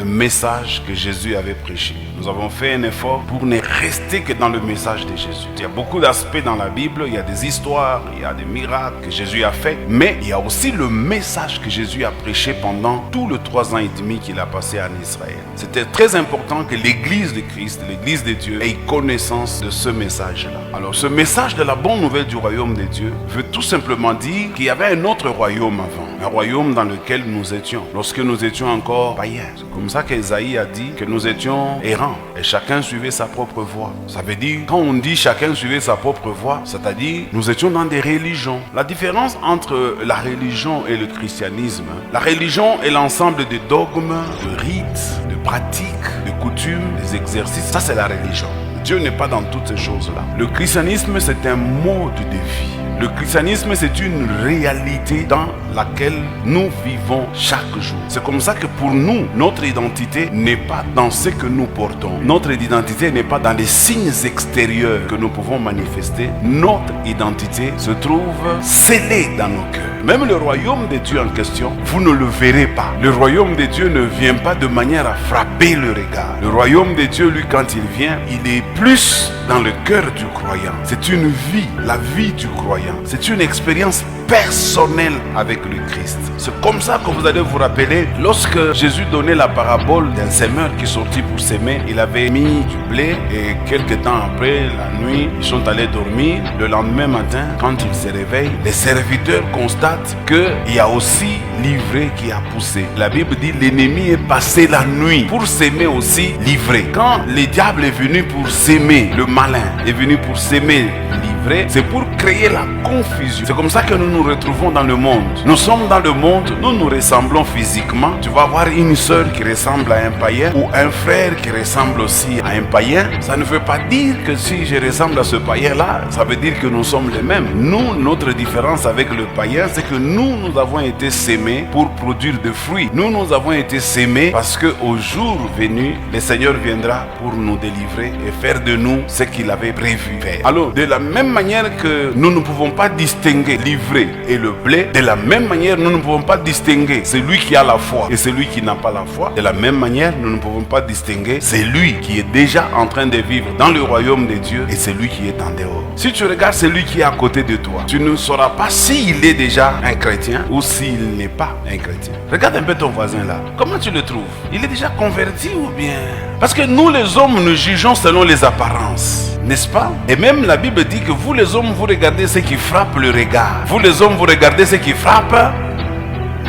message que Jésus avait prêché. Nous avons fait un effort pour ne rester que dans le message de Jésus. Il y a beaucoup d'aspects dans la Bible, il y a des histoires, il y a des miracles que Jésus a fait, mais il y a aussi le message que Jésus a prêché pendant tout le 3 ans et demi qu'il a passé en Israël. C'était très important que l'Église de Christ, l'Église de Dieu, ait connaissance de ce message-là. Alors ce message de la bonne nouvelle du royaume de Dieu veut tout simplement dire qu'il y avait un autre royaume avant, un royaume dans lequel nous étions, lorsque nous étions encore païens. C'est comme ça qu'Ésaïe a dit que nous étions errants et chacun suivait sa propre voie. Ça veut dire, quand on dit chacun suivait sa propre voie, c'est-à-dire nous étions dans des religions. La différence entre la religion et le christianisme, la religion est l'ensemble de dogmes, de rites, de pratiques, de coutumes, des exercices. Ça, c'est la religion. Dieu n'est pas dans toutes ces choses-là. Le christianisme, c'est un mode de vie. Le christianisme, c'est une réalité dans laquelle nous vivons chaque jour. C'est comme ça que pour nous, notre identité n'est pas dans ce que nous portons. Notre identité n'est pas dans les signes extérieurs que nous pouvons manifester. Notre identité se trouve scellée dans nos cœurs. Même le royaume de Dieu en question, vous ne le verrez pas. Le royaume de Dieu ne vient pas de manière à frapper le regard. Le royaume de Dieu, lui, quand il vient, il est plus dans le cœur du croyant. C'est une vie, la vie du croyant. C'est une expérience personnelle avec le Christ. C'est comme ça que vous allez vous rappeler, lorsque Jésus donnait la parabole d'un semeur qui sortit pour s'aimer, il avait mis du blé et quelques temps après, la nuit, ils sont allés dormir. Le lendemain matin, quand ils se réveillent, les serviteurs constatent qu'il y a aussi l'ivraie qui a poussé. La Bible dit l'ennemi est passé la nuit pour s'aimer aussi l'ivraie. Quand le diable est venu pour s'aimer, le malin est venu pour s'aimer l'ivraie, c'est pour créer la confusion. C'est comme ça que nous nous retrouvons dans le monde. Nous sommes dans le monde, nous nous ressemblons physiquement. Tu vas voir une sœur qui ressemble à un païen ou un frère qui ressemble aussi à un païen. Ça ne veut pas dire que si je ressemble à ce païen-là, ça veut dire que nous sommes les mêmes. Nous, notre différence avec le païen, c'est que nous avons été sémés pour produire des fruits. Nous avons été sémés parce qu'au jour venu, le Seigneur viendra pour nous délivrer et faire de nous ce qu'il avait prévu faire. Alors, de la même manière que nous ne pouvons pas distinguer l'ivraie et le blé, de la même manière, nous ne pouvons pas distinguer celui qui a la foi et celui qui n'a pas la foi. De la même manière, nous ne pouvons pas distinguer celui qui est déjà en train de vivre dans le royaume de Dieu et celui qui est en dehors. Si tu regardes celui qui est à côté de toi, tu ne sauras pas s'il est déjà un chrétien ou s'il n'est pas un chrétien. Regarde un peu ton voisin là. Comment tu le trouves? Il est déjà converti ou bien? Parce que nous les hommes, nous jugeons selon les apparences, n'est-ce pas? Et même la Bible dit que vous les hommes, vous regardez ce qui frappe le regard. Vous les hommes, vous regardez ce qui frappe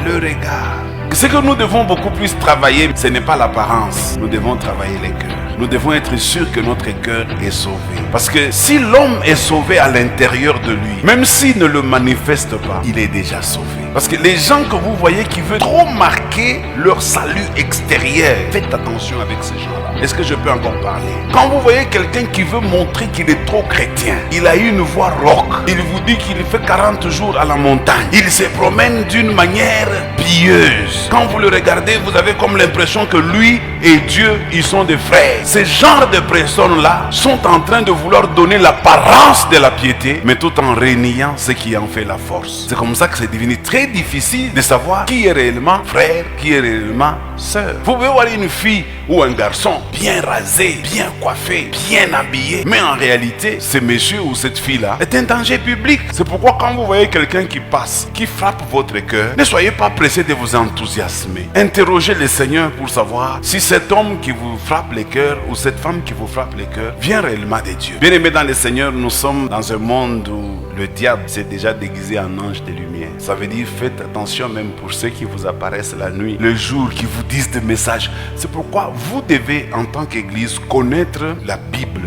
le regard. Ce que nous devons beaucoup plus travailler, ce n'est pas l'apparence. Nous devons travailler les cœurs. Nous devons être sûrs que notre cœur est sauvé. Parce que si l'homme est sauvé à l'intérieur de lui, même s'il ne le manifeste pas, il est déjà sauvé. Parce que les gens que vous voyez qui veulent trop marquer leur salut extérieur, faites attention avec ces gens-là. Est-ce que je peux encore parler? Quand vous voyez quelqu'un qui veut montrer qu'il est trop chrétien, il a une voix rock, il vous dit qu'il fait 40 jours à la montagne, il se promène d'une manière pieuse. Quand vous le regardez, vous avez comme l'impression que lui et Dieu, ils sont des frères. Ces genres de personnes-là sont en train de vouloir donner l'apparence de la piété, mais tout en reniant ce qui en fait la force. C'est comme ça que c'est devenu très difficile de savoir qui est réellement frère, qui est réellement sœur. Vous pouvez voir une fille ou un garçon bien rasé, bien coiffé, bien habillé, mais en réalité, ce monsieur ou cette fille-là est un danger public. C'est pourquoi quand vous voyez quelqu'un qui passe, qui frappe votre cœur, ne soyez pas pressé de vous enthousiasmer. Interrogez le Seigneur pour savoir si cet homme qui vous frappe les cœurs ou cette femme qui vous frappe les cœurs vient réellement de Dieu. Bien aimés dans le Seigneur, nous sommes dans un monde où le diable s'est déjà déguisé en ange de lumière. Ça veut dire faites attention même pour ceux qui vous apparaissent la nuit, le jour, qui vous disent des messages. C'est pourquoi vous devez en tant qu'Église connaître la Bible.